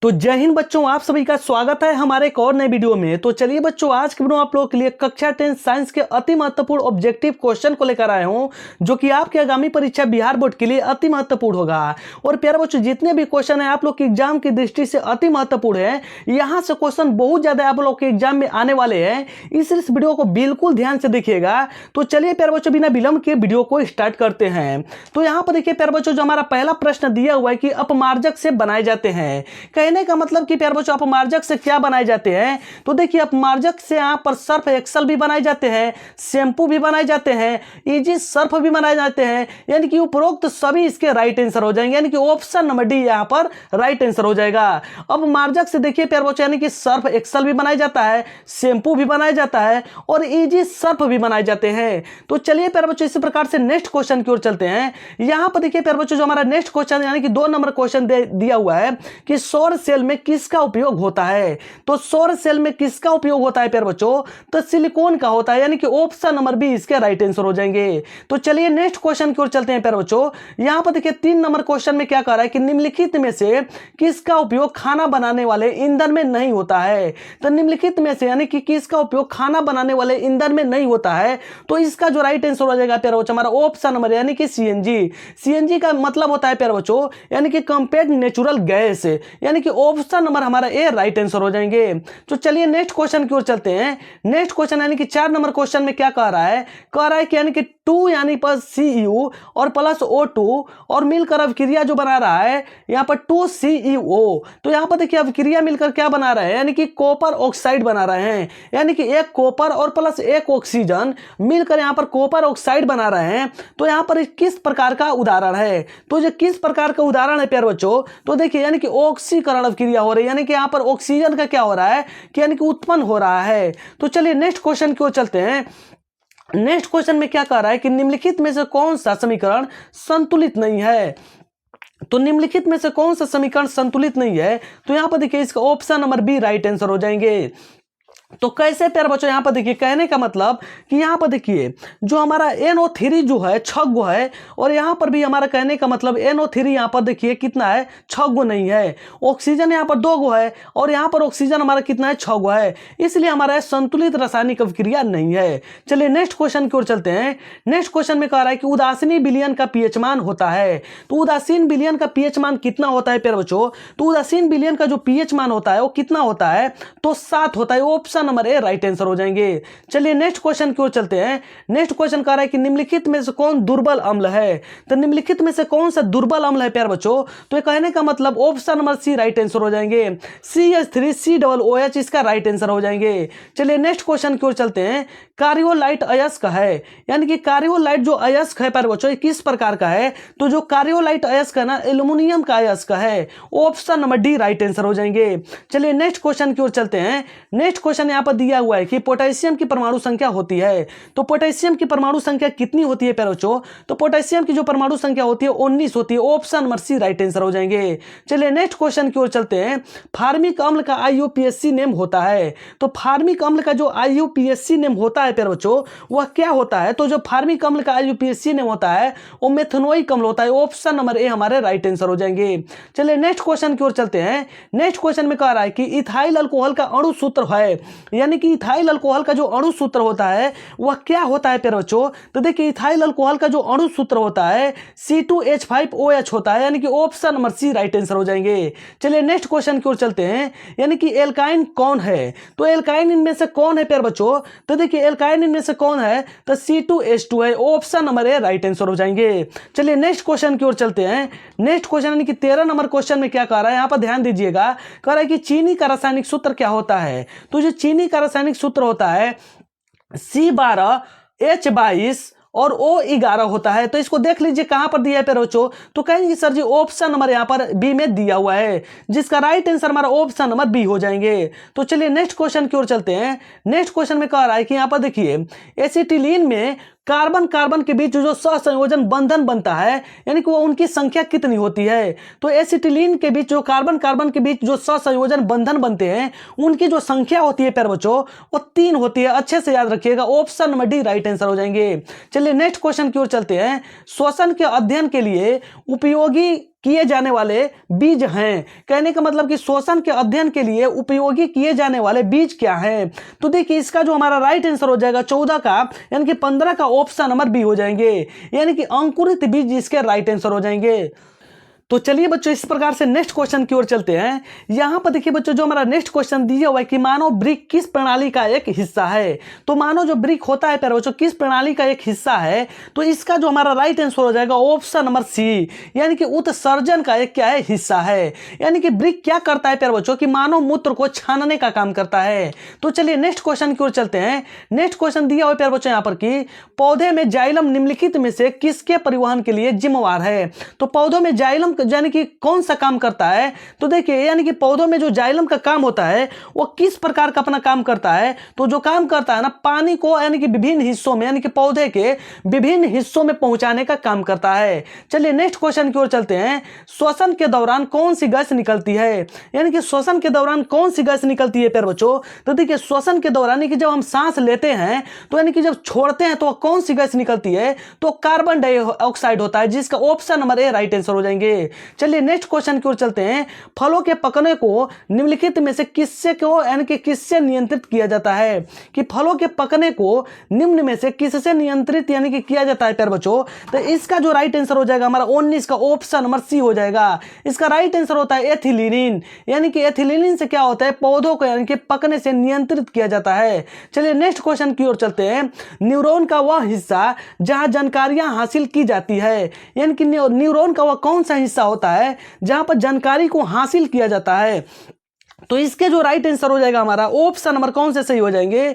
तो जय हिंद बच्चों, आप सभी का स्वागत है हमारे एक और नए वीडियो में। तो चलिए बच्चों, आज की वीडियो आप लोगों के लिए कक्षा 10 साइंस के अति महत्वपूर्ण ऑब्जेक्टिव क्वेश्चन को लेकर आए हूं, जो कि आपके आगामी परीक्षा बिहार बोर्ड के लिए अति महत्वपूर्ण होगा। और प्यारे बच्चों, जितने भी क्वेश्चन है आप लोग के एग्जाम की दृष्टि से अति महत्वपूर्ण है। यहाँ से क्वेश्चन बहुत ज्यादा आप लोग के एग्जाम में आने वाले हैं, इसलिए इस वीडियो को बिल्कुल ध्यान से देखिएगा। तो चलिए प्यारे बच्चों, बिना विलंब के वीडियो को स्टार्ट करते हैं। तो यहाँ पर देखिए प्यारे बच्चों, जो हमारा पहला प्रश्न दिया हुआ है कि अपमार्जक से बनाए जाते हैं। कहने का मतलब कि प्यारे बच्चों, अपमार्जक से क्या बनाए जाते हैं। तो देखिए अपमार्जक से यहाँ पर सर्फ एक्सल भी बनाए जाते हैं, शैम्पू भी बनाए जाते हैं, इजी सर्फ भी बनाए जाते हैं। यानी कि उपरोक्त सभी इसके राइट आंसर हो जाएंगे, यानी कि ऑप्शन नंबर डी यहाँ पर राइट आंसर हो जाएगा। अपमार्जक से देखिए प्यारे बच्चों, यानी कि सर्फ एक्सल भी बनाया जाता है, शैम्पू भी बनाया जाता है और इजी सर्फ भी बनाए जाते हैं। तो चलिए प्यारे बच्चों, इसी प्रकार से नेक्स्ट क्वेश्चन की ओर चलते हैं। यहां पर देखिए प्यारे बच्चों, जो हमारा नेक्स्ट क्वेश्चन यानी कि 2 नंबर क्वेश्चन दिया हुआ है कि सौर सेल में किसका उपयोग होता है। तो सौर सेल में किसका उपयोग होता है प्यारे बच्चों, तो सिलिकॉन का होता है, यानी कि ऑप्शन नंबर बी इसके राइट आंसर हो जाएंगे। तो चलिए नेक्स्ट क्वेश्चन की ओर चलते हैं प्यारे बच्चों। यहां पर देखिए 3 नंबर क्वेश्चन में क्या कह रहा है कि निम्नलिखित में से किसका उपयोग खाना बनाने वाले ईंधन में नहीं होता है। तो निम्नलिखित में से यानी कि किसका उपयोग खाना बनाने वाले ईंधन में नहीं होता है, तो इसका जो राइट आंसर हो जाएगा प्यारे बच्चों हमारा ऑप्शन नंबर यानी कि सीएनजी। सीएनजी का मतलब होता है प्यारे बच्चों यानी कि कंपेयर्ड नेचुरल गैस, यानी कि ऑप्शन नंबर हमारा ए राइट आंसर हो जाएंगे। तो चलिए नेक्स्ट क्वेश्चन की ओर चलते हैं। नेक्स्ट क्वेश्चन यानी कि 4 नंबर क्वेश्चन में क्या कह रहा है कि यानी कि 2 यानी पर CU और प्लस O2 और मिलकर अवक्रिया जो बना रहा है यहाँ पर 2CeO। तो यहाँ पर देखिए अवक्रिया मिलकर क्या बना रहे हैं, यानी कि कॉपर ऑक्साइड बना रहे हैं, यानी कि एक कॉपर और प्लस एक ऑक्सीजन मिलकर यहाँ पर कॉपर ऑक्साइड बना रहे हैं। तो यहाँ पर किस प्रकार का उदाहरण है, तो जो किस प्रकार का उदाहरण है प्यारे बच्चों, तो देखिए यानी कि ऑक्सीकरण अवक्रिया हो रही है, यानी कि यहाँ पर ऑक्सीजन का क्या हो रहा है कि यानी कि उत्पन्न हो रहा है। तो चलिए नेक्स्ट क्वेश्चन की ओर चलते हैं। नेक्स्ट क्वेश्चन में क्या कह रहा है कि निम्नलिखित में से कौन सा समीकरण संतुलित नहीं है। तो निम्नलिखित में से कौन सा समीकरण संतुलित नहीं है, तो यहां पर देखिए इसका option number B right answer हो जाएंगे। तो कैसे प्यारे बच्चों, यहां पर देखिए कहने का मतलब कि यहां पर देखिए जो हमारा NO3 जो है 6 गो है, और यहां पर भी हमारा कहने का मतलब NO3 यहां पर देखिए कितना है 6 गो नहीं है। ऑक्सीजन यहां पर 2 गो है और यहां पर ऑक्सीजन हमारा कितना है 6 गो है, इसलिए हमारा संतुलित रासायनिक अभिक्रिया नहीं है। चलिए नेक्स्ट क्वेश्चन की ओर चलते हैं। नेक्स्ट क्वेश्चन में कह रहा है कि उदासीन विलयन का पीएच मान होता है। तो उदासीन विलयन का पीएच मान कितना होता है प्यारे बच्चों, तो उदासीन विलयन का जो पीएच मान होता है वो कितना होता है, तो 7 होता है, option number A right answer हो जाएंगे। चलिए नेक्स्ट क्वेश्चन की ओर चलते हैं। नेक्स्ट क्वेश्चन कह रहा है कि निम्नलिखित में से कौन दुर्बल अम्ल है। तो निम्नलिखित में से कौन सा दुर्बल अम्ल है प्यारे बच्चों, तो ये कहने का मतलब option number C right answer हो जाएंगे। CH3COOH इसका राइट आंसर हो जाएंगे। चलिए नेक्स्ट क्वेश्चन की ओर चलते हैं। कार्योलाइट अयस्क है, यानी कि कार्योलाइट जो अयस्क है प्यारे बच्चों किस प्रकार का है, तो जो कार्योलाइट अयस्क है ना एल्युमिनियम का अयस्क है, option number D right answer हो जाएंगे। चलिए नेक्स्ट क्वेश्चन की ओर चलते हैं। नेक्स्ट क्वेश्चन यहां पर दिया हुआ है कि पोटेशियम की परमाणु संख्या होती है। तो पोटेशियम की परमाणु संख्या कितनी होती है प्यारे बच्चों, तो पोटेशियम की जो परमाणु संख्या होती है 19 होती है, option number C right answer हो जाएंगे। चलिए नेक्स्ट क्वेश्चन की ओर चलते हैं। फार्मिक अम्ल का IUPAC नेम होता है। तो फार्मिक अम्ल का जो IUPAC नेम होता है प्यारे बच्चों वह क्या होता है, तो जो फार्मिक अम्ल का IUPAC नेम होता है वो मेथनोइक अम्ल होता है, ऑप्शन नंबर ए हमारे राइट आंसर हो जाएंगे। चलिए नेक्स्ट क्वेश्चन की ओर चलते हैं। नेक्स्ट क्वेश्चन में कह रहा है कि इथाइल अल्कोहल का अणु सूत्र है, यानी कि इथाइल अल्कोहल का जो अणु सूत्र होता है वह क्या होता है प्यारे बच्चों, तो देखिए इथाइल अल्कोहल का जो अणु सूत्र होता है C2H5OH होता है, यानी कि option number C right answer हो जाएंगे। चलिए नेक्स्ट क्वेश्चन की ओर चलते हैं। यानी कि एल्काइन कौन है, तो एल्काइन इनमें से कौन है प्यारे बच्चों, तो देखिए एल्काइन इनमें से कौन है, तो C2H2 है, option number A right answer हो जाएंगे। चलिए नेक्स्ट क्वेश्चन की ओर चलते हैं। नेक्स्ट क्वेश्चन यानी कि 13 नंबर क्वेश्चन में क्या कह रहा है, यहां पर ध्यान दीजिएगा। कह रहा है कि चीनी का रासायनिक सूत्र क्या होता है, तो जो चीनी का रासायनिक सूत्र होता है C12H22 और O11 होता है। तो इसको देख लीजिए कहां पर दिया है प्यारे बच्चों, तो कहेंगे सर जी ऑप्शन नंबर यहां पर बी में दिया हुआ है, जिसका राइट आंसर हमारा ऑप्शन नंबर बी हो जाएंगे। तो चलिए नेक्स्ट क्वेश्चन की ओर चलते हैं। नेक्स्ट क्वेश्चन में कह रहा है कि यहां पर देखिए एसिटिलीन में कार्बन कार्बन के बीच जो सहसंयोजन बंधन बनता है, यानी कि वो उनकी संख्या कितनी होती है, तो एसिटिलीन के बीच जो कार्बन कार्बन के बीच जो सहसंयोजन बंधन बनते हैं उनकी जो संख्या होती है प्यारे बच्चों वो 3 होती है, अच्छे से याद रखिएगा, option number D right answer हो जाएंगे। चलिए नेक्स्ट क्वेश्चन की ओर चलते हैं। श्वसन के अध्ययन के लिए उपयोगी किए जाने वाले बीज हैं। कहने का मतलब कि श्वसन के अध्ययन के लिए उपयोगी किए जाने वाले बीज क्या हैं? तो देखिए इसका जो हमारा राइट आंसर हो जाएगा 14 का यानी कि 15 का ऑप्शन नंबर बी हो जाएंगे, यानी कि अंकुरित बीज इसके राइट आंसर हो जाएंगे। तो चलिए बच्चों इस प्रकार से नेक्स्ट क्वेश्चन की ओर चलते हैं। यहां पर देखिए बच्चों जो हमारा नेक्स्ट क्वेश्चन दिया हुआ है कि मानव वृक्क किस प्रणाली का एक हिस्सा है। तो मानव जो वृक्क होता है प्यारे बच्चों किस प्रणाली का एक हिस्सा है? तो इसका जो हमारा राइट आंसर हो जाएगा ऑप्शन नंबर सी, यानी कि उत्सर्जन का एक क्या है हिस्सा है। यानी कि वृक्क क्या करता है प्यारे बच्चों कि मानव मूत्र को छानने का काम करता है। तो चलिए नेक्स्ट क्वेश्चन की ओर चलते हैं। नेक्स्ट क्वेश्चन दिया हुआ है प्यारे बच्चों यहाँ पर कि पौधे में जाइलम निम्नलिखित में से किसके परिवहन के लिए जिम्मेवार है? तो पौधों में जाइलम यानी कि कौन सा काम करता है? तो देखिए यानी कि पौधों में जो जाइलम का काम होता है वो किस प्रकार का अपना काम करता है? तो जो काम करता है ना पानी को यानी कि विभिन्न हिस्सों में यानी कि पौधे के विभिन्न हिस्सों में पहुंचाने का काम करता है। चलिए नेक्स्ट क्वेश्चन की ओर चलते हैं। श्वसन के दौरान कौन सी गैस निकलती है? यानी कि श्वसन के दौरान कौन सी गैस निकलती है प्यारे बच्चों? तो देखिए श्वसन के दौरान कि जब हम सांस लेते हैं तो यानी कि जब छोड़ते हैं तो कौन सी गैस निकलती है? तो कार्बन डाइऑक्साइड होता है, जिसका option number A right answer हो जाएंगे। चलिए नेक्स्ट क्वेश्चन की ओर चलते हैं। फलों के पकने को निम्नलिखित में से किससे को यानी कि किससे नियंत्रित किया जाता है? कि फलों के पकने को निम्न में से किससे नियंत्रित यानी कि किया जाता है प्यारे बच्चों? तो इसका जो राइट आंसर हो जाएगा हमारा 19 का ऑप्शन नंबर सी हो जाएगा। इसका राइट आंसर होता है एथिलीन, यानी कि एथिलीन से क्या होता है पौधों को यानी कि पकने से नियंत्रित किया जाता है। चलिए नेक्स्ट क्वेश्चन की ओर चलते हैं। न्यूरॉन का वह हिस्सा जहां जानकारियां हासिल की जाती है, यानी कि न्यूरॉन का वह कौन सा हिस्सा होता है जहां पर जानकारी को हासिल किया जाता है? तो इसके जो राइट आंसर हो जाएगा हमारा ऑप्शन नंबर कौन से सही हो जाएंगे?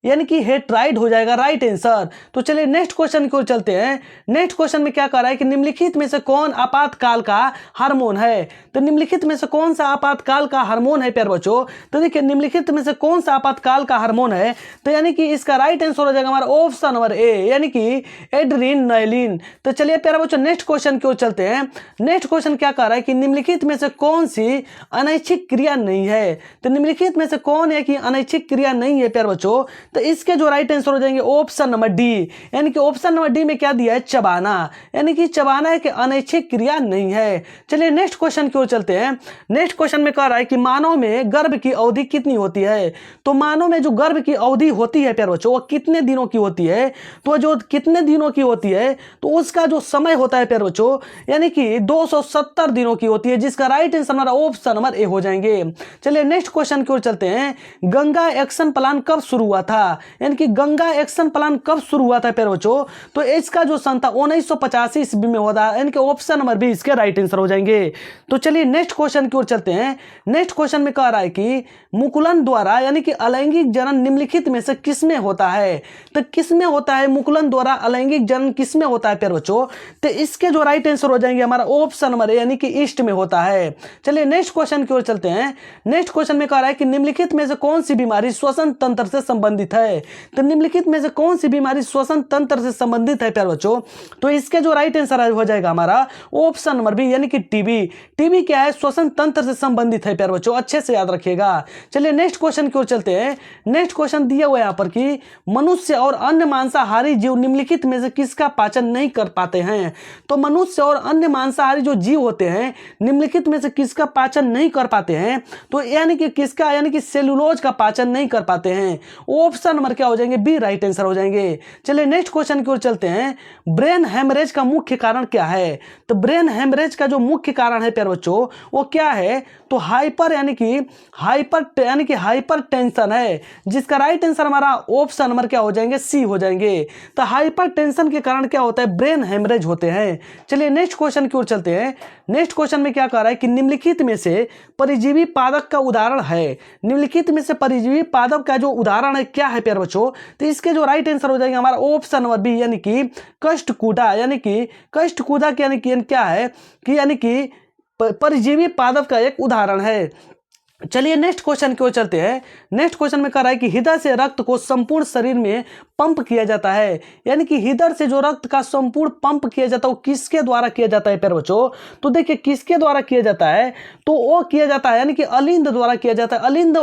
यानी कि हेट्राइड हो जाएगा राइट आंसर। तो चलिए नेक्स्ट क्वेश्चन की ओर चलते हैं। नेक्स्ट क्वेश्चन में क्या कह रहा है कि निम्नलिखित में से कौन आपातकाल का हार्मोन है? तो निम्नलिखित में से कौन सा आपातकाल का हार्मोन है प्यारे बच्चों? तो देखिए निम्नलिखित में से कौन सा आपातकाल का हार्मोन है? तो यानी कि इसका राइट आंसर हो जाएगा हमारा ऑप्शन नंबर ए, यानी कि एड्रेनालिन। तो चलिए प्यारे बच्चों नेक्स्ट क्वेश्चन की ओर चलते हैं। नेक्स्ट क्वेश्चन क्या कह रहा है कि निम्नलिखित में से कौन सी अनैच्छिक क्रिया नहीं है? तो निम्नलिखित में से कौन है कि अनैच्छिक क्रिया नहीं है प्यारे बच्चों? तो इसके जो राइट आंसर हो जाएंगे ऑप्शन नंबर डी, यानी कि ऑप्शन नंबर डी में क्या दिया है चबाना, यानी कि चबाना है कि अनैच्छिक क्रिया नहीं है। चलिए नेक्स्ट क्वेश्चन की ओर चलते हैं। नेक्स्ट क्वेश्चन में कह रहा है कि मानव में गर्भ की अवधि कितनी होती है? तो मानव में जो गर्भ की अवधि होती है प्यारे बच्चों वो कितने दिनों की होती है? तो जो कितने दिनों की होती है तो उसका जो समय होता है प्यारे बच्चों यानी कि 270 दिनों की होती है, जिसका राइट आंसर हमारा ऑप्शन नंबर ए हो जाएंगे। चलिए नेक्स्ट क्वेश्चन की ओर चलते हैं। गंगा एक्शन प्लान कब शुरू हुआ था? यानी कि गंगा एक्शन प्लान कब शुरू हुआ था प्यारे बच्चों? तो इसका जो सन था 1985 ईस्वी में हुआ था, यानी कि ऑप्शन नंबर बी इसके राइट आंसर हो जाएंगे। तो चलिए नेक्स्ट क्वेश्चन की ओर चलते हैं। नेक्स्ट क्वेश्चन में कह रहा है कि मुकुलन द्वारा यानी कि अलैंगिक जनन निम्नलिखित में से किसमें होता है? तो किसमें होता है मुकुलन द्वारा अलैंगिक जनन किसमें होता है प्यारे बच्चों? तो इसके जो राइट आंसर हो जाएंगे हमारा ऑप्शन नंबर ए, यानी कि ईस्ट में होता है। चलिए नेक्स्ट क्वेश्चन की ओर चलते हैं। नेक्स्ट क्वेश्चन में कह रहा है कि निम्नलिखित में से कौन सी बीमारी श्वसन तंत्र से संबंधित है? तो निम्नलिखित में से कौन सी बीमारी श्वसन तंत्र से संबंधित है प्यारे बच्चों? तो इसके जो राइट आंसर हो जाएगा हमारा ऑप्शन नंबर बी, यानी कि टीबी। टीबी क्या है? श्वसन तंत्र से संबंधित है प्यारे बच्चों, अच्छे से याद रखिएगा। चलिए नेक्स्ट क्वेश्चन की ओर चलते हैं। नेक्स्ट क्वेश्चन दिया हुआ है यहाँ पर कि मनुष्य और अन्य मांसाहारी जीव निम्नलिखित में से किसका पाचन नहीं कर पाते हैं? तो मनुष्य और अन्य मांसाहारी जो जीव होते हैं निम्नलिखित में से किसका पाचन नहीं कर पाते हैं? तो यानी कि किसका, यानी कि सेलुलोज का पाचन नहीं कर पाते हैं। ऑप्शन नंबर क्या हो जाएंगे? बी राइट आंसर हो जाएंगे। चलिए नेक्स्ट क्वेश्चन की ओर चलते हैं। ब्रेन हेमरेज का मुख्य कारण क्या है? तो ब्रेन हेमरेज का जो मुख्य कारण है प्यारे बच्चों वो क्या है? तो हाइपर यानी कि हाइपर टेंशन है, जिसका राइट आंसर हमारा ऑप्शन नंबर क्या हो जाएंगे? सी हो जाएंगे। तो हाइपर टेंशन के कारण क्या होता है? ब्रेन हेमरेज होते हैं। चलिए नेक्स्ट क्वेश्चन की ओर चलते हैं। नेक्स्ट क्वेश्चन में क्या कह रहा है कि निम्नलिखित में से परजीवी पादप का उदाहरण है। निम्नलिखित में से परजीवी पादप का जो उदाहरण है क्या है प्यारे बच्चों? तो इसके जो राइट आंसर हो जाएंगे हमारा ऑप्शन नंबर बी, यानी कि कष्टकुदा, यानी कि कष्टकुदा यानी कि क्या है कि यानी कि परजीवी पादप का एक उदाहरण है। चलिए नेक्स्ट क्वेश्चन की ओर चलते हैं। नेक्स्ट क्वेश्चन में कह रहा है कि हृदय से रक्त को संपूर्ण शरीर में पंप किया जाता है, यानी कि हृदय से जो रक्त का संपूर्ण पंप किया जाता है वो किसके द्वारा किया जाता है प्यारे बच्चों? तो देखिए किसके द्वारा किया जाता है? तो वो किया जाता है यानी कि अलिंद द्वारा किया जाता है।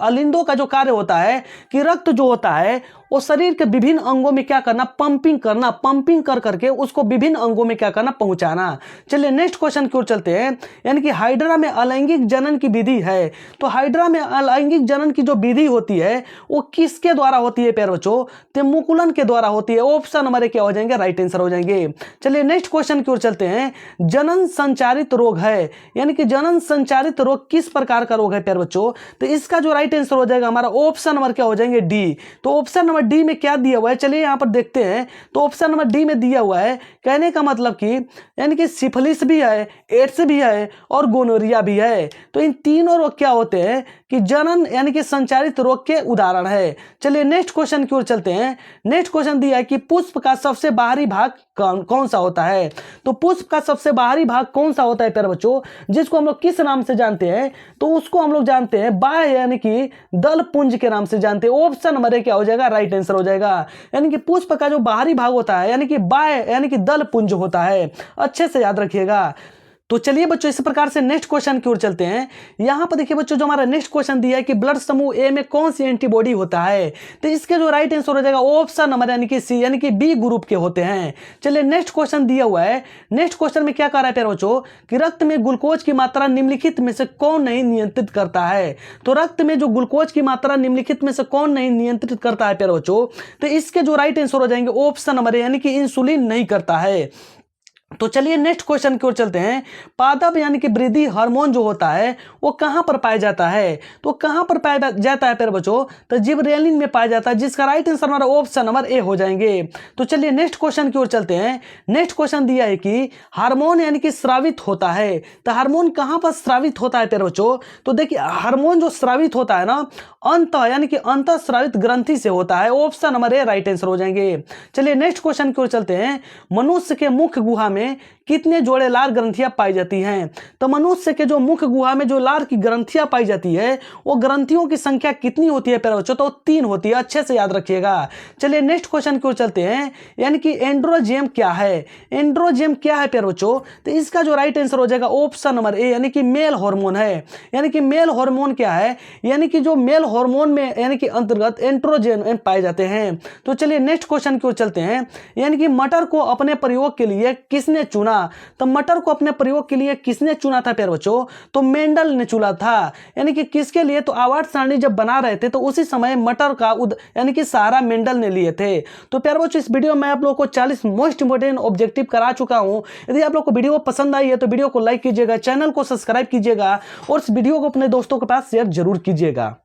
अलिंदों का जो कार्य होता है कि रक्त जो होता है वो शरीर के विभिन्न अंगों में क्या करना, पंपिंग कर करके उसको विभिन्न अंगों में क्या करना, पहुंचाना। चलिए नेक्स्ट क्वेश्चन की ओर चलते हैं। यानी कि हाइड्रा में अलैंगिक जनन की विधि है, तो हाइड्रा में अलैंगिक जनन की जो विधि होती है वो किसके द्वारा होती है प्यारे बच्चों, तो मुकुलन के द्वारा होती है। ऑप्शन नंबर क्या हो जाएंगे, राइट आंसर हो जाएंगे। चलिए नेक्स्ट क्वेश्चन की ओर चलते हैं। जनन संचारित रोग है, यानी कि जनन संचारित रोग किस प्रकार का रोग है प्यारे बच्चों, तो इसका जो राइट आंसर हो जाएगा हमारा ऑप्शन नंबर क्या हो जाएंगे, डी। तो ऑप्शन नंबर डी में क्या दिया हुआ है, चलिए यहां पर देखते हैं। तो ऑप्शन नंबर डी में दिया हुआ है, कहने का मतलब कि यानी कि सिफिलिस भी है, एड्स भी है और गोनोरिया भी है। तो इन तीनों रोग क्या होते हैं कि जनन यानी कि संचारित रोग के उदाहरण है। चलिए नेक्स्ट क्वेश्चन की ओर चलते हैं। नेक्स्ट क्वेश्चन दिया है कि पुष्प का सबसे बाहरी भाग कौन सा होता है, तो पुष्प का सबसे बाहरी भाग कौन सा होता है प्यारे बच्चों, जिसको हम लोग किस नाम से जानते हैं, तो उसको हम लोग जानते हैं बाह्य यानी कि दल पुंज के नाम से जानते हैं। ऑप्शन नंबर क्या हो जाएगा, राइट आंसर हो जाएगा। यानी कि पुष्प का जो बाहरी भाग होता है यानी कि बाह्य यानी कि दल पुंज होता है, अच्छे से याद रखिएगा। तो चलिए बच्चों इस प्रकार से नेक्स्ट क्वेश्चन की ओर चलते हैं। यहां पर देखिए बच्चों, जो हमारा नेक्स्ट क्वेश्चन दिया है कि ब्लड समूह ए में कौन सी एंटीबॉडी होता है, तो इसके जो राइट आंसर हो जाएगा ऑप्शन नंबर यानी कि सी, यानी कि बी ग्रुप के होते हैं। चलिए नेक्स्ट क्वेश्चन दिया हुआ है। नेक्स्ट क्वेश्चन में क्या कह रहा है प्यारे बच्चों कि रक्त में ग्लूकोज की मात्रा निम्नलिखित में से कौन नहीं नियंत्रित करता है, तो रक्त में जो ग्लूकोज की मात्रा निम्नलिखित में से कौन नहीं नियंत्रित करता है प्यारे बच्चों, तो इसके जो राइट आंसर हो जाएंगे ऑप्शन नंबर यानी कि इंसुलिन नहीं करता है। तो चलिए नेक्स्ट क्वेश्चन की ओर चलते हैं। पादप यानी कि वृद्धि हार्मोन जो होता है वो कहां पर पाया जाता है, तो कहां पर पाया जाता है प्यारे बच्चों, तो जिबरेलिन में पाया जाता है, जिसका राइट आंसर हमारा ऑप्शन नंबर ए हो जाएंगे। तो चलिए नेक्स्ट क्वेश्चन की ओर चलते हैं। नेक्स्ट क्वेश्चन दिया है कि हार्मोन यानी कि स्रावित होता है, तो हार्मोन कहां पर स्रावित होता है प्यारे बच्चों, तो देखिए हार्मोन जो स्रावित होता है ना, अंत यानी कि अंत स्रावित ग्रंथि से होता है। Option number A right answer हो जाएंगे। चलिए नेक्स्ट क्वेश्चन की ओर चलते हैं। मनुष्य के मुख गुहा में कितने जोड़े लार ग्रंथियां पाई जाती हैं, तो मनुष्य के जो मुख गुहा में जो लार की ग्रंथियां पाई जाती है वो ग्रंथियों की संख्या कितनी होती है प्यारे बच्चों, तो 3 होती है, अच्छे से याद रखिएगा। चलिए नेक्स्ट क्वेश्चन की ओर चलते हैं। यानी कि एंड्रोजेम क्या है, एंड्रोजेम क्या है प्यारे बच्चों, तो इसका जो राइट आंसर हो जाएगा ऑप्शन नंबर ए यानी कि मेल हार्मोन है। यानी कि मेल हार्मोन क्या है, यानी कि जो मेल हार्मोन में यानी कि अंतर्गत एंड्रोजेन पाए जाते हैं। तो चलिए नेक्स्ट क्वेश्चन की ओर चलते हैं। यानी कि मटर को अपने प्रयोग के लिए किसने चुना, तो मटर को अपने प्रयोग के लिए किसने चुना था प्यारे बच्चों, तो मेंडल ने चुना था। यानी कि किसके लिए, तो आवर्त सारणी जब बना रहे थे तो उसी समय मटर का यानी कि सहारा मेंडल ने लिए थे। तो प्यारे बच्चों इस वीडियो में आप लोगों को 40 मोस्ट इंपोर्टेंट ऑब्जेक्टिव करा चुका हूं। यदि आप लोग को वीडियो पसंद आई है तो वीडियो को लाइक कीजिएगा, चैनल को सब्सक्राइब कीजिएगा और इस वीडियो को अपने दोस्तों के पास शेयर जरूर कीजिएगा।